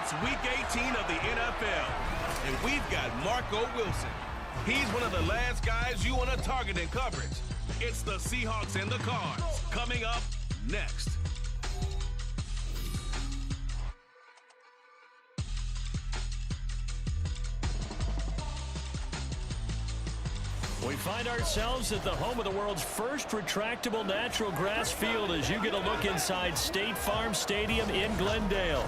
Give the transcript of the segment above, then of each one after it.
It's Week 18 of the NFL, and we've got Marco Wilson. He's one of the last guys you want to target in coverage. It's the Seahawks and the Cards coming up next. We find ourselves at the home of the world's first retractable natural grass field as you get a look inside State Farm Stadium in Glendale.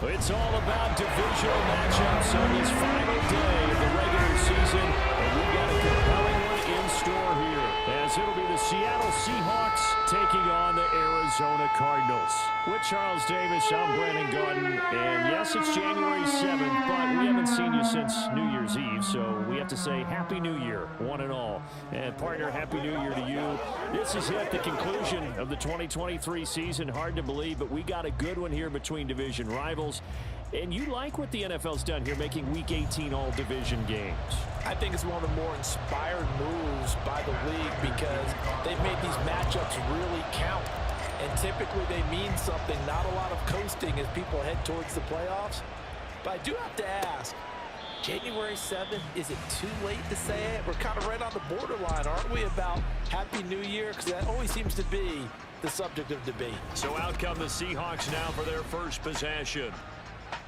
It's all about divisional matchups on this final day of the regular season, and we've got a compelling one in store here, as it'll be the Seattle Seahawks taking on the Arizona Cardinals. With Charles Davis, I'm Brandon Gordon, and yes, it's January 7th, but we haven't seen you since New Year's Eve, so we have to say Happy New Year, one and all. And partner, Happy New Year to you. This is at the conclusion of the 2023 season. Hard to believe, but we got a good one here between division rivals. And you like what the NFL's done here, making Week 18 all division games. I think it's one of the more inspired moves by the league because they've made these matchups really count. And typically they mean something, not a lot of coasting as people head towards the playoffs. But I do have to ask, January 7th, is it too late to say it? We're kind of right on the borderline, aren't we, about Happy New Year? Because that always seems to be the subject of debate. So out come the Seahawks now for their first possession.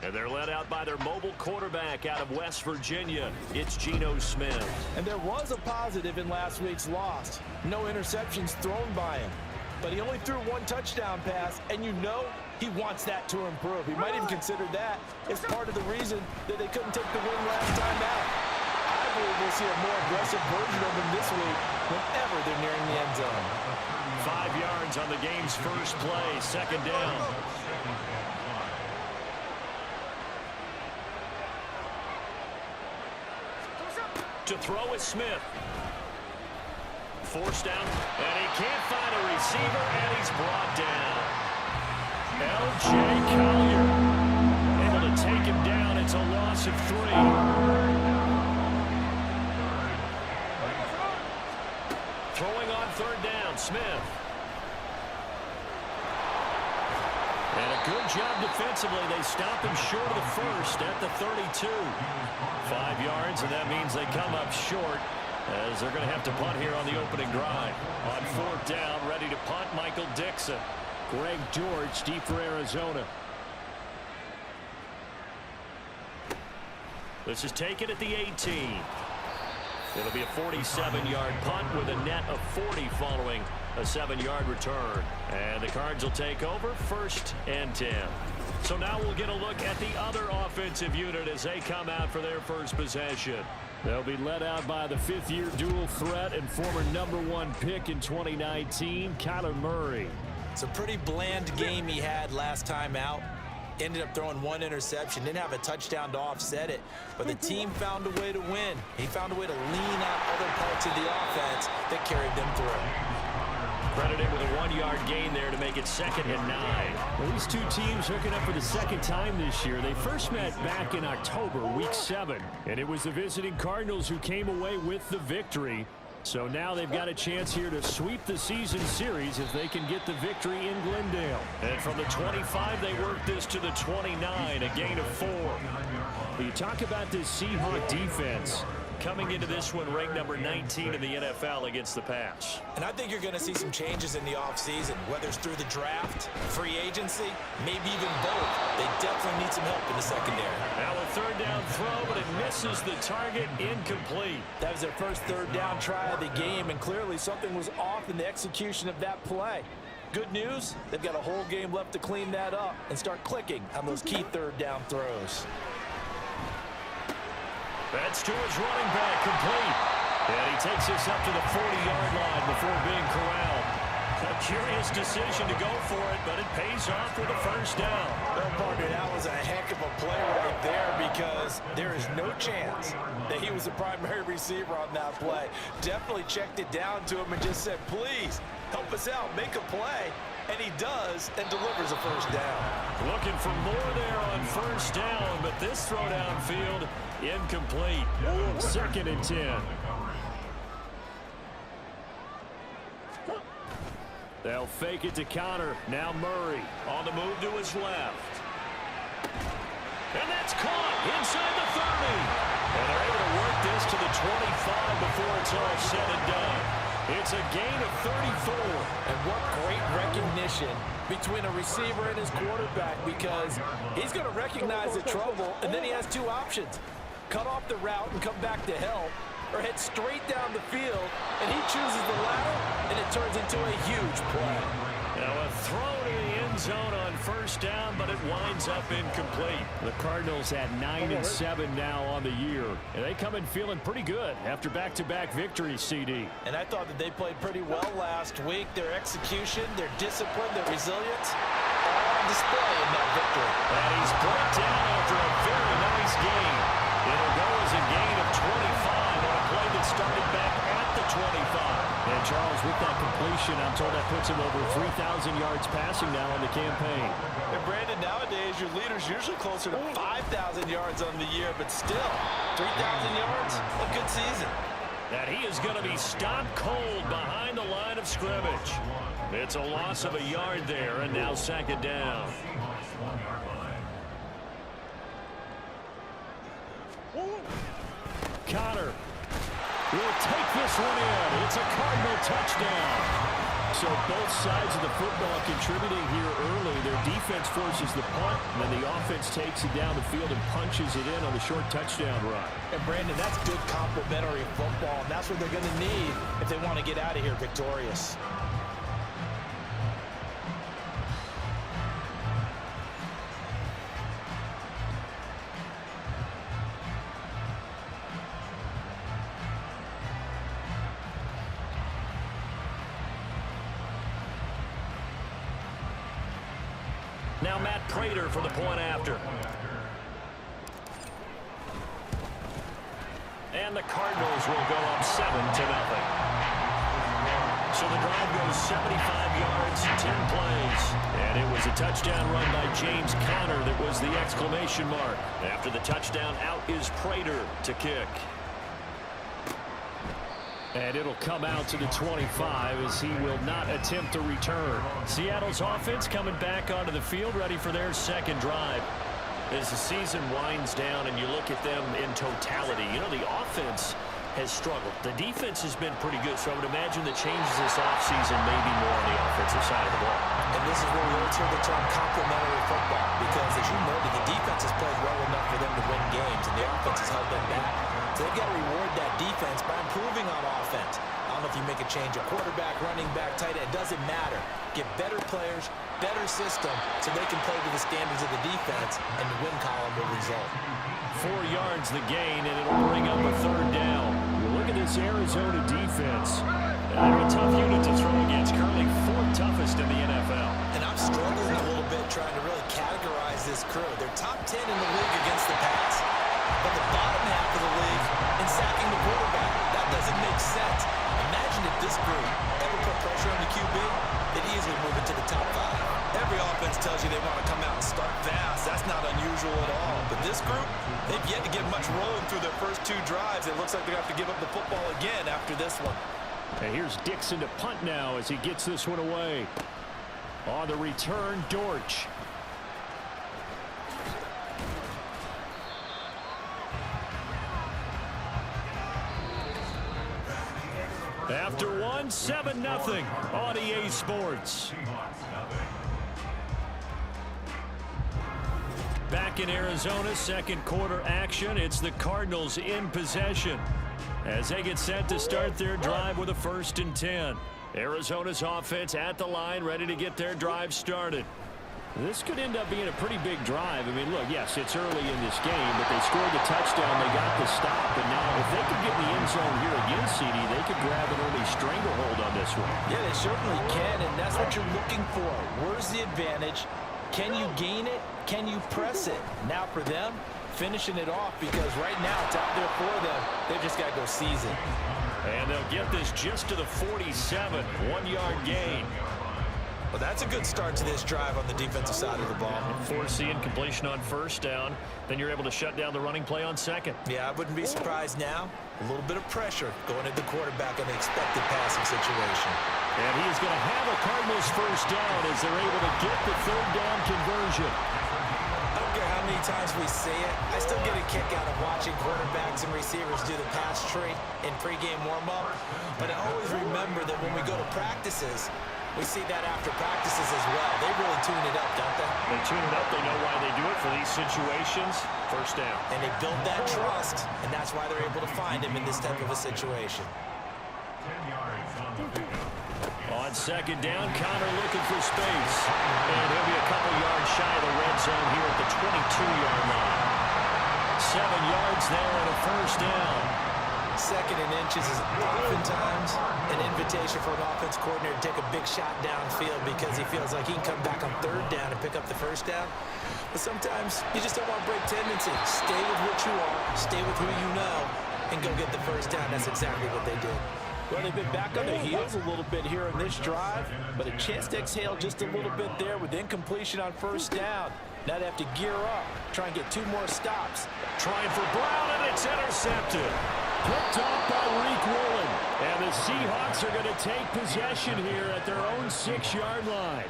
And they're led out by their mobile quarterback out of West Virginia. It's Geno Smith. And there was a positive in last week's loss. No interceptions thrown by him. But he only threw one touchdown pass, and you know he wants that to improve. He might even consider that as part of the reason that they couldn't take the win last time out. I believe we'll see a more aggressive version of him this week whenever they're nearing the end zone. 5 yards on the game's first play, second down. To throw is Smith. Forced down, and he can't find a receiver, and he's brought down. L.J. Collier able to take him down. It's a loss of 3. Throwing on third down, Smith. And a good job defensively. They stop him short of the first at the 32. 5 yards, and that means they come up short, as they're going to have to punt here on the opening drive. On fourth down, ready to punt, Michael Dixon. Greg George, deep for Arizona. This is taken at the 18. It'll be a 47-yard punt with a net of 40 following a 7-yard return. And the Cards will take over, 1st and 10. So now we'll get a look at the other offensive unit as they come out for their first possession. They'll be led out by the 5th-year dual threat and former #1 pick in 2019, Kyler Murray. It's a pretty bland game he had last time out. Ended up throwing 1 interception, didn't have a touchdown to offset it, but the team found a way to win. He found a way to lean out other parts of the offense that carried them through. Credited with a 1-yard gain there to make it 2nd and 9. Well, these two teams hooking up for the second time this year. They first met back in October, Week 7, and it was the visiting Cardinals who came away with the victory. So now they've got a chance here to sweep the season series if they can get the victory in Glendale. And from the 25, they work this to the 29, a gain of 4. You talk about this Seahawk defense. Coming into this one, ranked number 19 in the NFL against the pass. And I think you're going to see some changes in the offseason, whether it's through the draft, free agency, maybe even both. They definitely need some help in the secondary. Now a third down throw, but it misses the target, incomplete. That was their first third down try of the game, and clearly something was off in the execution of that play. Good news, they've got a whole game left to clean that up and start clicking on those key third down throws. That's to his running back, complete. And he takes this up to the 40-yard line before being corralled. A curious decision to go for it, but it pays off with a first down. Well, partner, that was a heck of a play right there because there is no chance that he was the primary receiver on that play. Definitely checked it down to him and just said, please, help us out, make a play. And he does and delivers a first down. Looking for more there on first down, but this throw downfield, incomplete. 2nd and 10. They'll fake it to counter. Now Murray on the move to his left. And that's caught inside the 30. And they're able to work this to the 25 before it's all said and done. It's a gain of 34. And what great recognition between a receiver and his quarterback, because he's going to recognize the trouble, and then he has two options. Cut off the route and come back to help, or head straight down the field, and he chooses the latter, and it turns into a huge play. Now a throw to the end zone on first down, but it winds up incomplete. The Cardinals at 9-7 now on the year, and they come in feeling pretty good after back-to-back victories, CD. And I thought that they played pretty well last week. Their execution, their discipline, their resilience, all on display in that victory. And he's brought down after a very nice game. It'll go as a gain of 25 on a play that started back at the 25. And Charles, with that completion, I'm told that puts him over 3,000 yards passing now on the campaign. And Brandon, nowadays your leader's usually closer to 5,000 yards on the year, but still, 3,000 yards, a good season. That he is going to be stopped cold behind the line of scrimmage. It's a loss of a yard there, and now second down. Connor will take this one in. It's a Cardinal touchdown. So both sides of the football contributing here early. Their defense forces the punt, and then the offense takes it down the field and punches it in on the short touchdown run. And Brandon, that's good complementary football, and that's what they're going to need if they want to get out of here victorious. Now Matt Prater for the point after. And the Cardinals will go up 7-0. So the drive goes 75 yards, 10 plays. And it was a touchdown run by James Conner that was the exclamation mark. After the touchdown, out is Prater to kick. And it'll come out to the 25 as he will not attempt to return. Seattle's offense coming back onto the field, ready for their second drive. As the season winds down and you look at them in totality, you know, the offense has struggled. The defense has been pretty good, so I would imagine the changes this offseason may be more on the offensive side of the ball. And this is where we always hear the term complementary football, because as you noted, the defense has played well enough for them to win games, and the offense has held them back. So they've got to reward that defense by improving on offense. I don't know if you make a change at quarterback, running back, tight end, it doesn't matter. Get better players, better system, so they can play to the standards of the defense, and the win column will result. 4 yards the gain, and it'll bring up a third down. You look at this Arizona defense. They're a tough unit to throw against, currently 4th toughest in the NFL. And I'm struggling a little bit trying to really categorize this crew. They're top 10 in the league against the pass, but the bottom half of the league in sacking the quarterback. That doesn't make sense. Imagine if this group ever put pressure on the QB, they'd easily move into the top 5. Every offense tells you they want to come out and start fast. That's not unusual at all. But this group, they've yet to get much rolling through their first 2 drives. It looks like they're going to have to give up the football again after this one. And here's Dixon to punt now as he gets this one away. On the return, Dortch. After one, 7-0 on EA Sports. Back in Arizona, second quarter action. It's the Cardinals in possession as they get set to start their drive with a 1st and 10. Arizona's offense at the line, ready to get their drive started. This could end up being a pretty big drive. I mean, look, yes, it's early in this game, but they scored the touchdown, they got the stop, and now if they could get in the end zone here again, CD, they could grab an early stranglehold on this one. Yeah, they certainly can, and that's what you're looking for. Where's the advantage? Can you gain it? Can you press it? Now for them, finishing it off, because right now it's out there for them. They've just got to go seize it. And they'll get this just to the 47, 1-yard gain. Well, that's a good start to this drive on the defensive side of the ball. Force incompletion on first down. Then you're able to shut down the running play on second. Yeah, I wouldn't be surprised now. A little bit of pressure going at the quarterback in the expected passing situation. And he is going to have a Cardinals first down as they're able to get the 3rd down conversion. I don't care how many times we see it, I still get a kick out of watching quarterbacks and receivers do the pass tree in pregame warm-up. But I always remember that when we go to practices, we see that after practices as well. They really tune it up, don't they? They tune it up. They know why they do it for these situations. First down. And they build that trust, and that's why they're able to find him in this type of a situation. On second down, Connor looking for space. And he'll be a couple yards shy of the red zone here at the 22-yard line. 7 yards there and a first down. Second and inches is oftentimes an invitation for an offense coordinator to take a big shot downfield because he feels like he can come back on third down and pick up the first down. But sometimes you just don't want to break tendency. Stay with what you are, stay with who you know, and go get the first down. That's exactly what they did. Well, they've been back on their heels a little bit here in this drive, but a chance to exhale just a little bit there with incompletion on first down. Now they have to gear up, try and get 2 more stops. Trying for Brown, and it's intercepted. Picked off by Reek Woolen. And the Seahawks are going to take possession here at their own 6-yard line.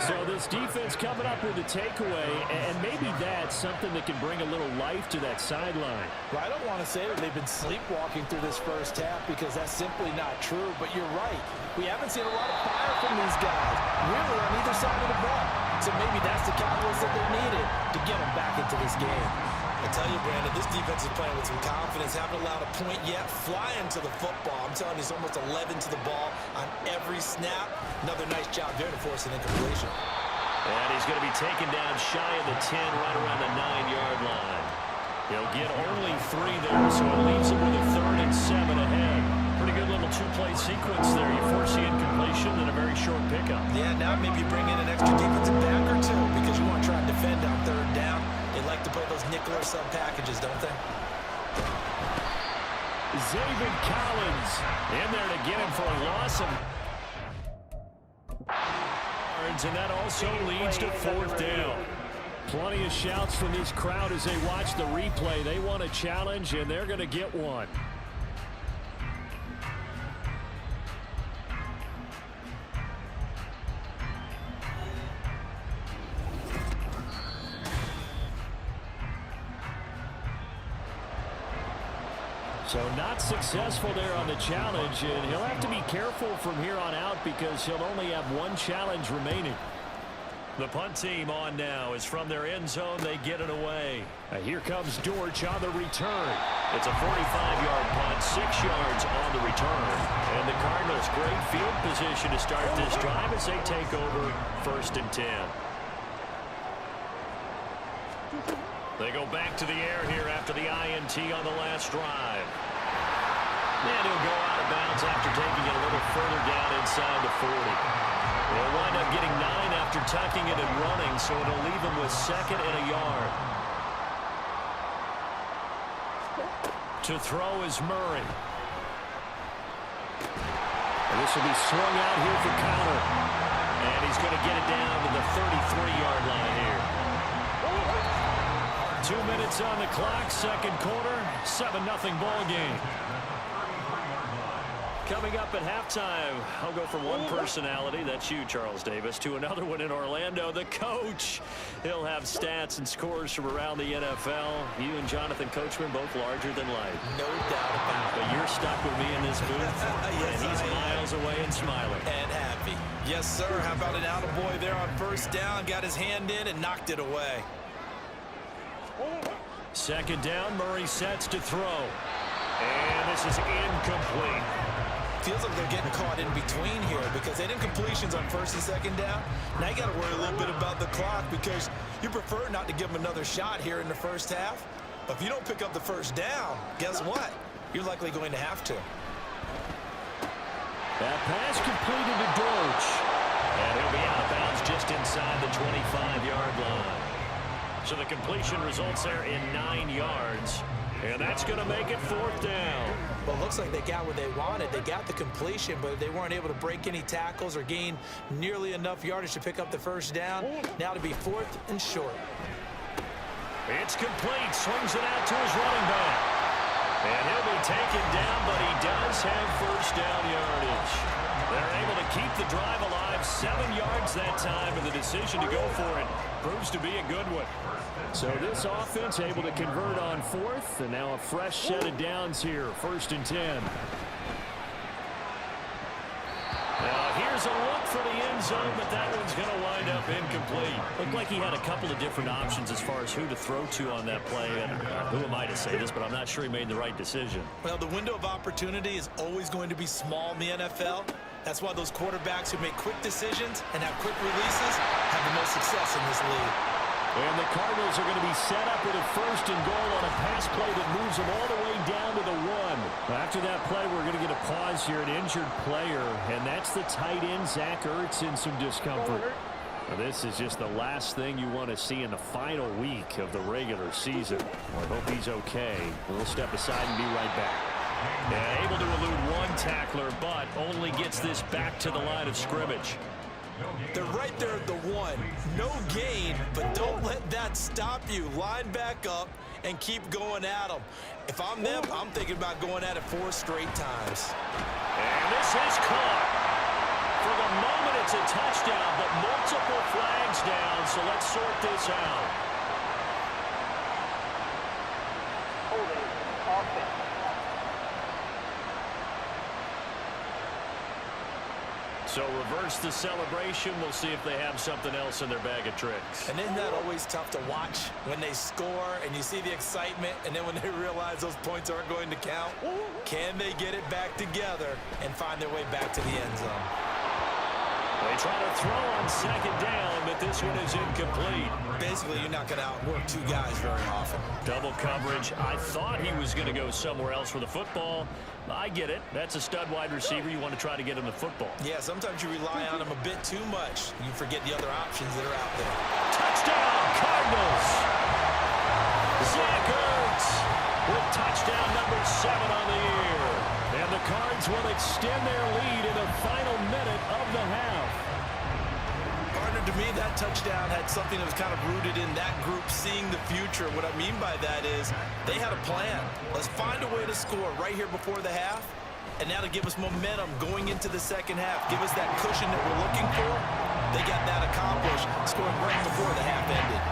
So this defense coming up with a takeaway, and maybe that's something that can bring a little life to that sideline. Well, I don't want to say that they've been sleepwalking through this first half because that's simply not true, but you're right. We haven't seen a lot of fire from these guys, really on either side of the ball. So maybe that's the catalyst that they needed to get them back into this game. I tell you, Brandon, this defense is playing with some confidence. Haven't allowed a point yet. Flying to the football. I'm telling you, it's almost 11 to the ball on every snap. Another nice job there to force an incompletion. And he's going to be taken down shy of the 10, right around the 9-yard line. He'll get only 3 there, so it leaves him with a 3rd and 7 ahead. Pretty good little 2-play sequence there. You force the incompletion and a very short pickup. Yeah, now maybe bring in an extra defensive back or 2 because you want to try and defend on 3rd down. They like to play those nickel or sub packages, don't they? David Collins in there to get him for a loss of yards, and that also leads to 4th down. Plenty of shouts from this crowd as they watch the replay. They want a challenge, and they're going to get one. So not successful there on the challenge, and he'll have to be careful from here on out because he'll only have 1 challenge remaining. The punt team on now is from their end zone. They get it away. Here comes Dortch on the return. It's a 45-yard punt, 6 yards on the return. And the Cardinals, great field position to start this drive as they take over 1st and 10. They go back to the air here after the INT on the last drive. And he'll go out of bounds after taking it a little further down inside the 40. They'll wind up getting 9 after tucking it and running, so it'll leave him with 2nd and a yard. To throw is Murray. And this will be swung out here for Connor. And he's going to get it down to the 33-yard line here. 2 minutes on the clock, 2nd quarter, 7-0 ball game. Coming up at halftime, I'll go from one personality, that's you, Charles Davis, to another one in Orlando, the coach. He'll have stats and scores from around the NFL. You and Jonathan Coachman, both larger than life. No doubt about it. But you're stuck with me in this booth, yes, and he's miles away and smiling. And happy. Yes, sir. How about an attaboy there on 1st down? Got his hand in and knocked it away. 2nd down, Murray sets to throw. And this is incomplete. Feels like they're getting caught in between here because they didn't completions on 1st and 2nd down. Now you got to worry a little bit about the clock because you prefer not to give them another shot here in the 1st half. But if you don't pick up the 1st down, guess what? You're likely going to have to. That pass completed to Dortch. And he'll be out of bounds just inside the 25-yard line. So the completion results there in 9 yards. And that's going to make it 4th down. Well, it looks like they got what they wanted. They got the completion, but they weren't able to break any tackles or gain nearly enough yardage to pick up the 1st down. Now to be 4th and short. It's complete. Swings it out to his running back. And he'll be taken down, but he does have 1st down yardage. They're able to keep the drive alive. 7 yards that time, and the decision to go for it Proves to be a good one. So this offense able to convert on fourth, and now a fresh set of downs here. 1st and 10. Now here's a look for the end zone, but that one's going to wind up incomplete. Looked like he had a couple of different options as far as who to throw to on that play. And who am I to say this, but I'm not sure he made the right decision. Well, the window of opportunity is always going to be small in the NFL. That's why those quarterbacks who make quick decisions and have quick releases have the most success in this league. And the Cardinals are going to be set up with a 1st and goal on a pass play that moves them all the way down to the 1. After that play, we're going to get a pause here, an injured player, and that's the tight end, Zach Ertz, in some discomfort. Now, this is just the last thing you want to see in the final week of the regular season. Well, I hope he's okay. We'll step aside and be right back. Yeah, able to elude one tackler, but only gets this back to the line of scrimmage. They're right there at the 1. No gain, but don't let that stop you. Line back up and keep going at them. If I'm them, I'm thinking about going at it 4 straight times. And this is caught. For the moment, it's a touchdown, but multiple flags down, so let's sort this out. Holding offense. So reverse the celebration. We'll see if they have something else in their bag of tricks. And isn't that always tough to watch when they score and you see the excitement, and then when they realize those points aren't going to count? Can they get it back together and find their way back to the end zone? They try to throw on 2nd down, but this one is incomplete. Basically, you're not going to outwork 2 guys very often. Double coverage. I thought he was going to go somewhere else for the football. I get it. That's a stud wide receiver. You want to try to get him the football. Yeah, sometimes you rely on him a bit too much. You forget the other options that are out there. Touchdown, Cardinals! Zach Ertz with touchdown number 7 on the year. And the Cards will extend their lead in the final minute of the half. Partner, to me, that touchdown had something that was kind of rooted in that group seeing the future. What I mean by that is they had a plan. Let's find a way to score right here before the half. And now to give us momentum going into the second half. Give us that cushion that we're looking for. They got that accomplished, scoring right before the half ended.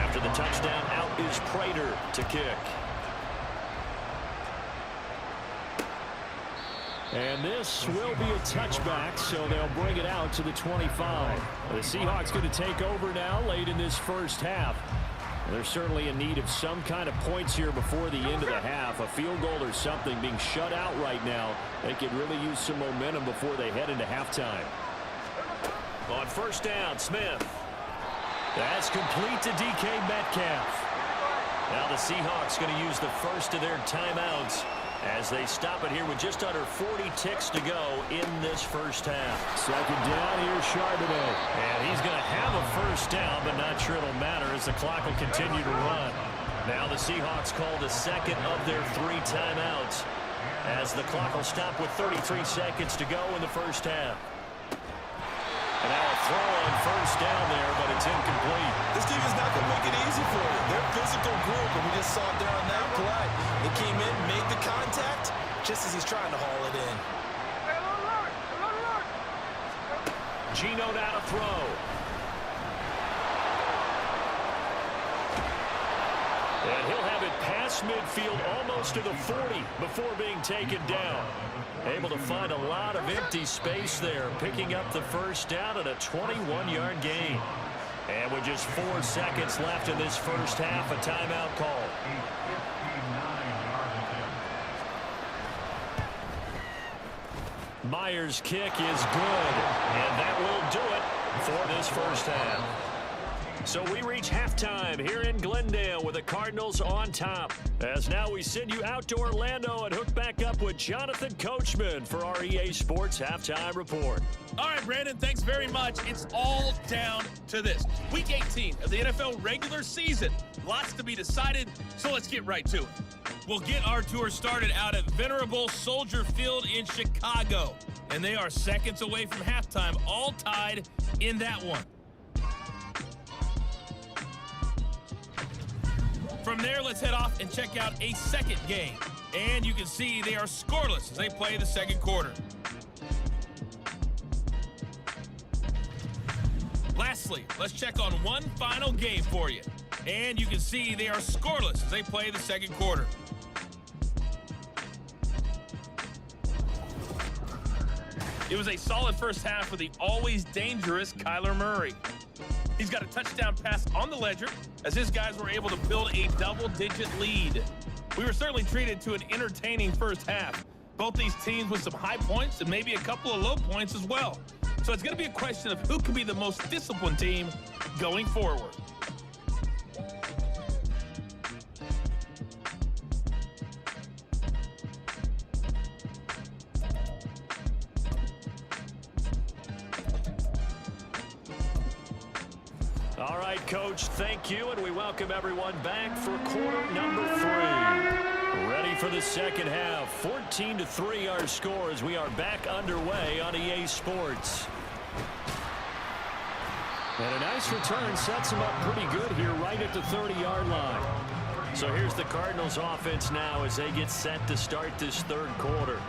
After the touchdown, out is Prater to kick. And this will be a touchback, so they'll bring it out to the 25. The Seahawks going to take over now late in this first half. They're certainly in need of some kind of points here before the end of the half. A field goal or something, being shut out right now. They could really use some momentum before they head into halftime. On 1st down, Smith. That's complete to DK Metcalf. Now the Seahawks going to use the first of their timeouts as they stop it here with just under 40 ticks to go in this first half. 2nd down, here's Charbonnet. And he's going to have a 1st down, but not sure it'll matter as the clock will continue to run. Now the Seahawks call the 2nd of their 3 timeouts as the clock will stop with 33 seconds to go in the first half. And now a throw on 1st down there, but it's incomplete. This team is not going to make it easy for you. They're a physical group, and we just saw it there on that play. They came in, made the contact, just as he's trying to haul it in. Gino now to throw. And he'll have it past midfield almost to the 40 before being taken down. Able to find a lot of empty space there, picking up the 1st down at a 21-yard gain. And with just 4 seconds left in this first half, a timeout call. Myers' kick is good, and that will do it for this first half. So we reach halftime here in Glendale with the Cardinals on top. As now we send you out to Orlando and hook back up with Jonathan Coachman for our EA Sports Halftime Report. All right, Brandon, thanks very much. It's all down to this. Week 18 of the NFL regular season. Lots to be decided, so let's get right to it. We'll get our tour started out at Venerable Soldier Field in Chicago. And they are seconds away from halftime, all tied in that one. From there, let's head off and check out a second game. And you can see they are scoreless as they play the second quarter. Lastly, let's check on one final game for you. And you can see they are scoreless as they play the second quarter. It was a solid first half with the always dangerous Kyler Murray. He's got a touchdown pass on the ledger as his guys were able to build a double-digit lead. We were certainly treated to an entertaining first half. Both these teams with some high points and maybe a couple of low points as well. So it's going to be a question of who can be the most disciplined team going forward. All right, Coach, thank you, and we welcome everyone back for quarter number 3. Ready for the second half. 14-3 our score as we are back underway on EA Sports. And a nice return sets them up pretty good here right at the 30-yard line. So here's the Cardinals offense now as they get set to start this third quarter.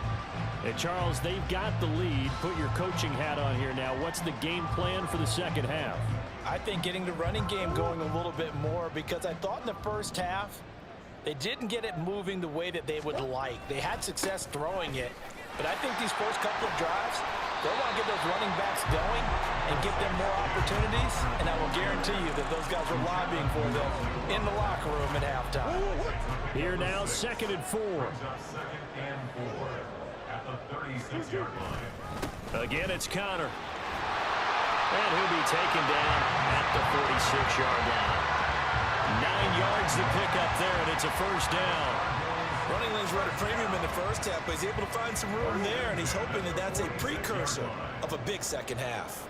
And Charles, they've got the lead. Put your coaching hat on here now. What's the game plan for the second half? I think getting the running game going a little bit more, because I thought in the first half they didn't get it moving the way that they would like. They had success throwing it, but I think these first couple of drives, they want to get those running backs going and give them more opportunities, and I will guarantee you that those guys are lobbying for them in the locker room at halftime. Here now, 2nd and 4. Again, it's Connor. And he'll be taken down at the 46-yard line. 9 yards to pick up there, and it's a first down. Running lanes were at a premium in the first half, but he's able to find some room there, and he's hoping that that's a precursor of a big second half.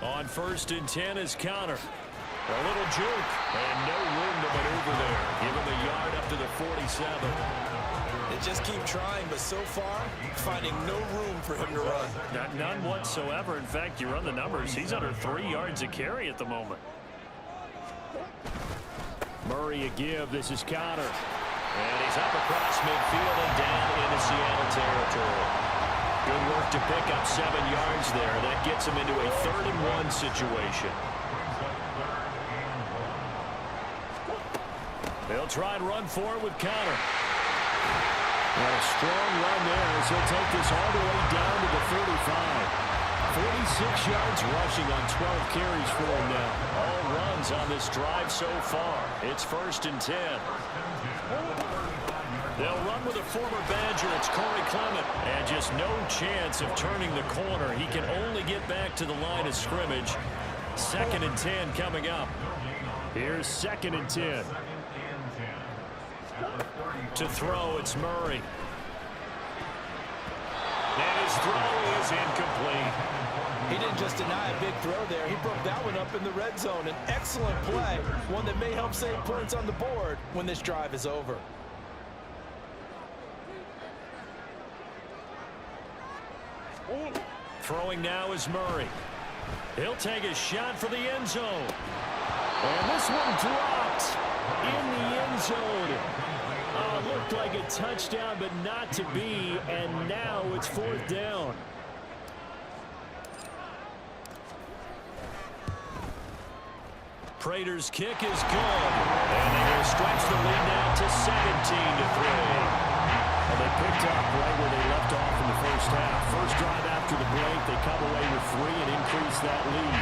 On 1st and 10 is Connor. A little juke, and no room to maneuver there. Give him a yard up to the 47. They just keep trying, but so far, finding no room for him to run. None whatsoever. In fact, you run the numbers, he's under 3 yards a carry at the moment. Murray a give. This is Connor. And he's up across midfield and down into Seattle territory. Good work to pick up 7 yards there. That gets him into a 3rd and 1 situation. They'll try and run for it with Connor. And a strong run there as he'll take this all the way down to the 35. 46 yards rushing on 12 carries for him now. All runs on this drive so far. It's 1st and 10. They'll run with a former Badger. It's Corey Clement. And just no chance of turning the corner. He can only get back to the line of scrimmage. 2nd and 10 coming up. Here's 2nd and 10. To throw, it's Murray. And his throw is incomplete. He didn't just deny a big throw there. He broke that one up in the red zone. An excellent play, one that may help save points on the board when this drive is over. Throwing now is Murray. He'll take a shot for the end zone. And this one dropped in the end zone. Looked like a touchdown, but not to be. And now it's 4th down. Prater's kick is good. And they will stretch the lead now to 17-3. Well, they picked up right where they left off in the first half. First drive after the break, they come away with 3 and increase that lead.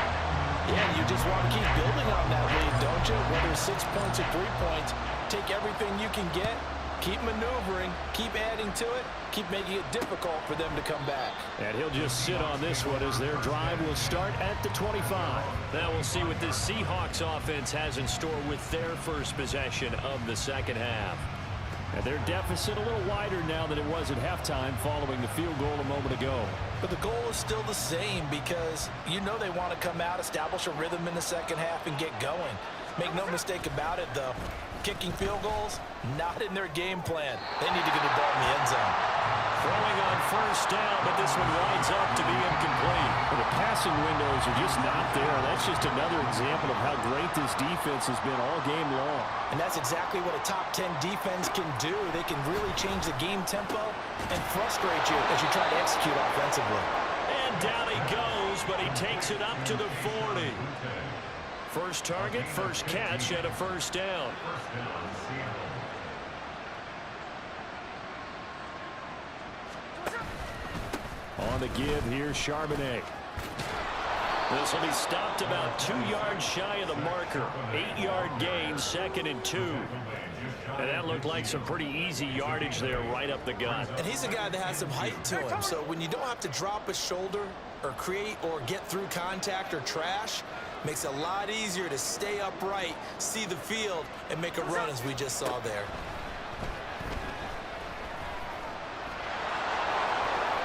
Yeah, you just want to keep building on that lead, don't you? Whether it's 6 points or 3 points, take everything you can get, keep maneuvering, keep adding to it, keep making it difficult for them to come back. And he'll just sit on this one as their drive will start at the 25. Now we'll see what this Seahawks offense has in store with their first possession of the second half. And their deficit a little wider now than it was at halftime following the field goal a moment ago. But the goal is still the same because you know they want to come out, establish a rhythm in the second half, and get going. Make no mistake about it, though. Kicking field goals, not in their game plan. They need to get the ball in the end zone. Throwing on first down, but this one winds up to be incomplete. Well, the passing windows are just not there. That's just another example of how great this defense has been all game long. And that's exactly what a top 10 defense can do. They can really change the game tempo and frustrate you as you try to execute offensively. And down he goes, but he takes it up to the 40. First target, first catch, and a first down. On the give, here's Charbonnet. This will be stopped about 2 yards shy of the marker. 8-yard gain, 2nd and 2. And that looked like some pretty easy yardage there right up the gut. And he's a guy that has some height to him. So when you don't have to drop a shoulder or create or get through contact or trash, makes it a lot easier to stay upright, see the field, and make a run as we just saw there.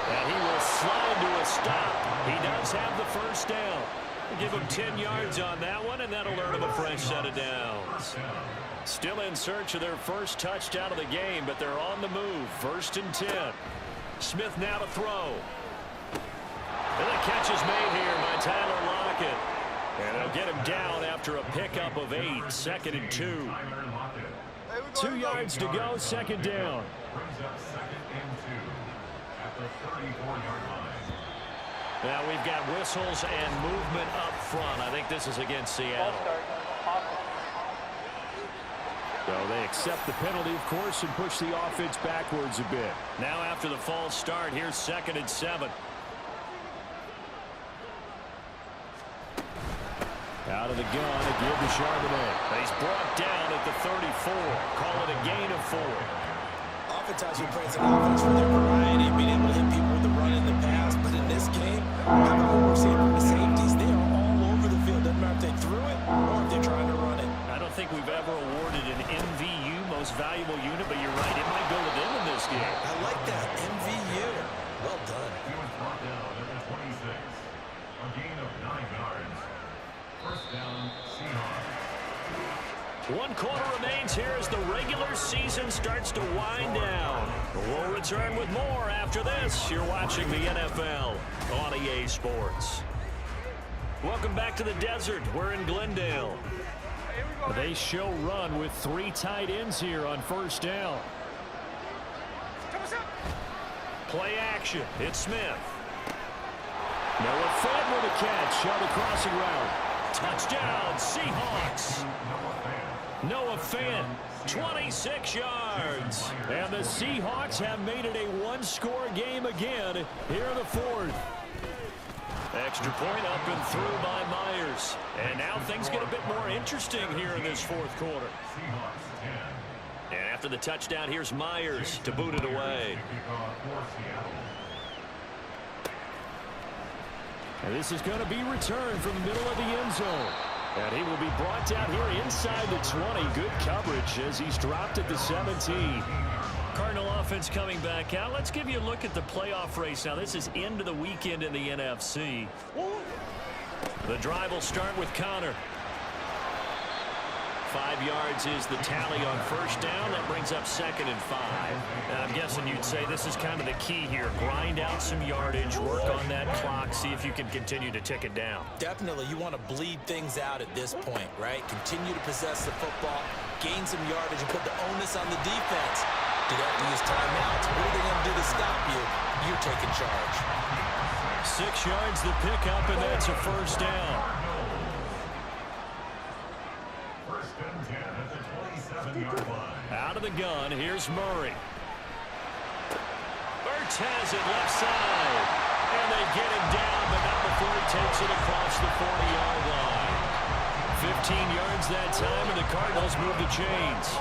And he will slide to a stop. He does have the first down. We'll give him 10 yards on that one, and that'll earn him a fresh set of downs. Still in search of their first touchdown of the game, but they're on the move. 1st and 10. Smith now to throw. And the catch is made here by Tyler Lockett. And they'll get him down after a pickup of 8. 2nd and 2. 2 yards to go, 2nd down. Now we've got whistles and movement up front. I think this is against Seattle. So they accept the penalty, of course, and push the offense backwards a bit. Now after the false start, here's 2nd and 7. Out of the gun, a give to Charbonnet. He's brought down at the 34. Call it a gain of 4. Oftentimes we praise an offense for their variety, being able to hit people with the run in the pass. But in this game, how about what we're seeing from the safeties? They are all over the field. Doesn't matter if they threw it or if they're trying to run it. I don't think we've ever awarded an MVU, most valuable unit, but you're right, it might go to them in this game. I like that. MVU. Well done. He was brought down at the 26. A gain of 9 yards. First down, Seahawks. 1 quarter remains here as the regular season starts to wind down. We'll return with more after this. You're watching the NFL on EA Sports. Welcome back to the desert. We're in Glendale. They show run with 3 tight ends here on 1st down. Play action. It's Smith. Noah Fant with a catch on the crossing route. Touchdown, Seahawks. Noah Fant, 26 yards. And the Seahawks have made it a 1-score game again here in the 4th. Extra point up and through by Myers. And now things get a bit more interesting here in this 4th quarter. And after the touchdown, here's Myers to boot it away. And this is going to be returned from the middle of the end zone. And he will be brought down here inside the 20. Good coverage as he's dropped at the 17. Cardinal offense coming back out. Let's give you a look at the playoff race. Now, this is into the weekend in the NFC. The drive will start with Connor. 5 yards is the tally on 1st down. That brings up 2nd and 5. And I'm guessing you'd say this is kind of the key here. Grind out some yardage, work on that clock, see if you can continue to tick it down. Definitely, you want to bleed things out at this point, right? Continue to possess the football, gain some yardage, and put the onus on the defense. Do they have to use timeouts? What are they going to do to stop you? You're taking charge. 6 yards the pickup, and that's a 1st down. First and 10 at the 27-yard line. Out of the gun, here's Murray. Ertz has it left side. And they get him down, but not before he takes it across the 40-yard line. 15 yards that time, and the Cardinals move the chains.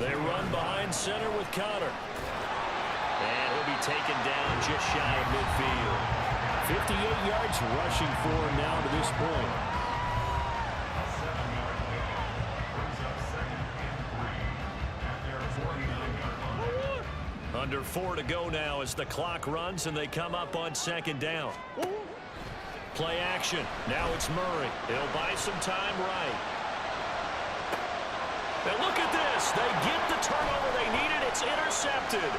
They run behind center with Connor. And he'll be taken down just shy of midfield. 58 yards rushing for him now to this point. Under 4 to go now as the clock runs and they come up on 2nd down. Play action. Now it's Murray. He'll buy some time right. And look at this. They get the turnover they needed. It's intercepted.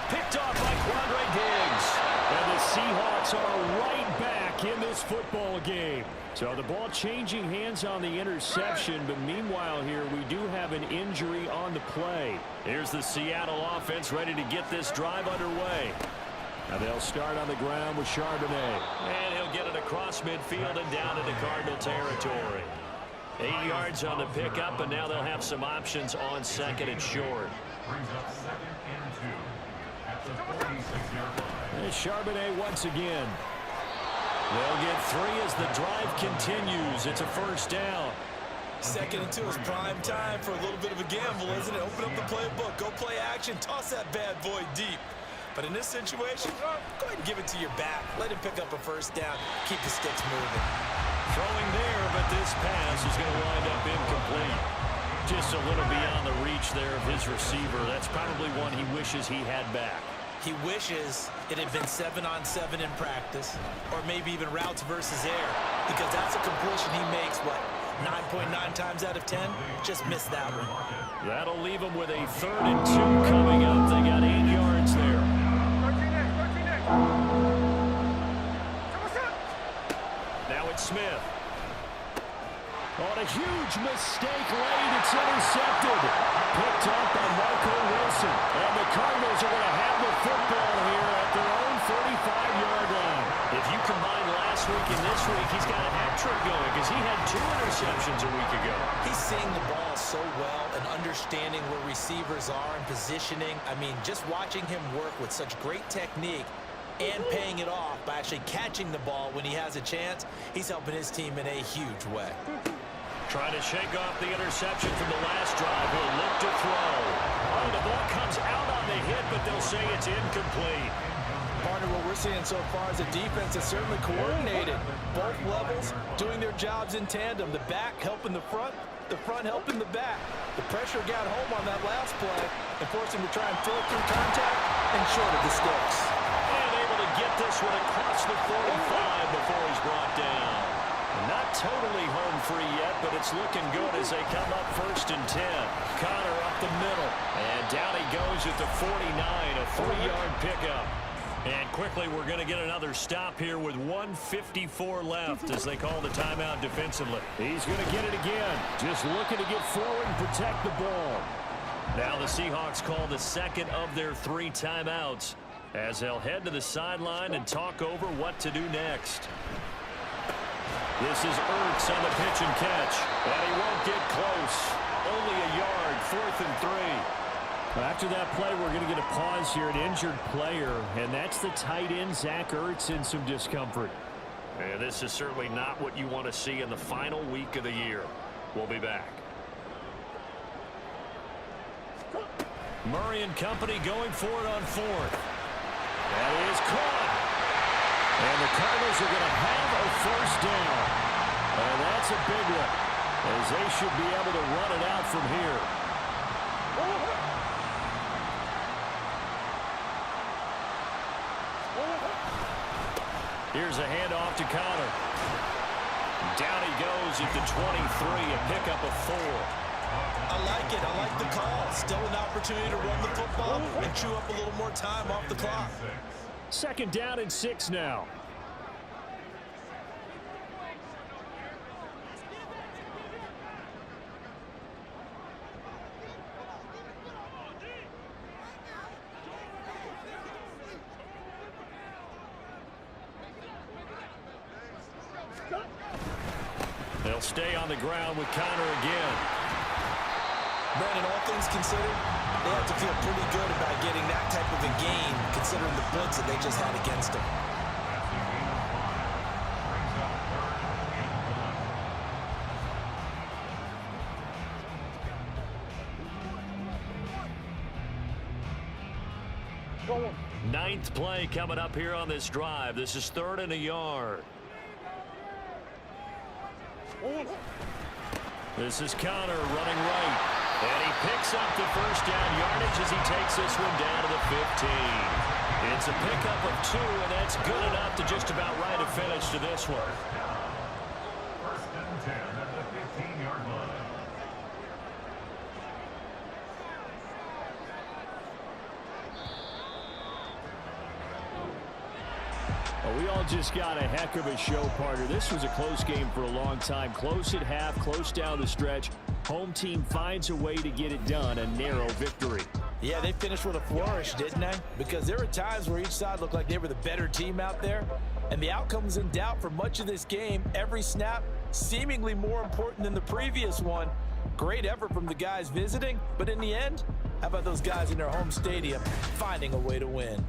Picked off by Quandre Diggs. And the Seahawks Seahawks are right back in this football game. So the ball changing hands on the interception, but meanwhile here we do have an injury on the play. Here's the Seattle offense ready to get this drive underway. Now they'll start on the ground with Charbonnet. And he'll get it across midfield and down into Cardinal territory. 8 yards on the pickup, and now they'll have some options on second and short. Brings up 2nd and 2 at the 46-yard line. And Charbonnet once again. They'll get 3 as the drive continues. It's a first down. 2nd and 2 is prime time for a little bit of a gamble, isn't it? Open up the playbook, go play action, toss that bad boy deep. But in this situation, go ahead and give it to your back. Let him pick up a first down. Keep the sticks moving. Throwing there, but this pass is going to wind up incomplete. Just a little beyond the reach there of his receiver. That's probably one he wishes he had back. He wishes it had been 7-on-7 in practice, or maybe even routes versus air, because that's a completion he makes, what, 9.9 times out of 10? Just missed that one. That'll leave him with a 3rd and 2 coming up. They got 8 yards there. Now it's Smith. On a huge mistake late, it's intercepted. Picked up by Marco Wilson. And the Cardinals are going to have the football here at their own 35-yard line. If you combine last week and this week, he's got a hat trick going because he had 2 interceptions a week ago. He's seeing the ball so well and understanding where receivers are and positioning. I mean, just watching him work with such great technique and paying it off by actually catching the ball when he has a chance, he's helping his team in a huge way. Trying to shake off the interception from the last drive. He'll look to throw. Oh, the ball comes out on the hit, but they'll say it's incomplete. Partner, what we're seeing so far is the defense is certainly coordinated. Both levels doing their jobs in tandem. The back helping the front helping the back. The pressure got home on that last play and forced him to try and throw through contact and short of the sticks. And able to get this one across the 45 before he's brought down. Not totally home free yet, but it's looking good as they come up 1st and 10. Connor up the middle. And down he goes at the 49, a 3-yard pickup. And quickly, we're going to get another stop here with 1:54 left as they call the timeout defensively. He's going to get it again. Just looking to get forward and protect the ball. Now the Seahawks call the 2nd of their 3 timeouts as they'll head to the sideline and talk over what to do next. This is Ertz on the pitch and catch. And he won't get close. Only a yard, 4th and 3. After that play, we're going to get a pause here, an injured player, and that's the tight end, Zach Ertz, in some discomfort. And this is certainly not what you want to see in the final week of the year. We'll be back. Murray and company going for it on 4th. That is caught. And the Cardinals are going to have a first down. And that's a big one, as they should be able to run it out from here. Here's a handoff to Connor. Down he goes at the 23, a pickup of 4. I like it. I like the call. Still an opportunity to run the football and chew up a little more time off the clock. 2nd down and 6 now. They'll stay on the ground with Connor again. Brandon, all things considered, they have to feel pretty good about getting that type of a gain, considering the blitz that they just had against them. Ninth play coming up here on this drive. This is 3rd and a yard. This is Connor running right. And he picks up the first down yardage as he takes this one down to the 15. It's a pickup of 2, and that's good enough to just about write a finish to this one. 1st and 10 at the 15-yard line. Well, we all just got a heck of a show, partner. This was a close game for a long time. Close at half, close down the stretch. Home team finds a way to get it done, a narrow victory. Yeah, they finished with a flourish, didn't they? Because there were times where each side looked like they were the better team out there, and the outcome was in doubt for much of this game. Every snap seemingly more important than the previous one. Great effort from the guys visiting, but in the end, how about those guys in their home stadium finding a way to win?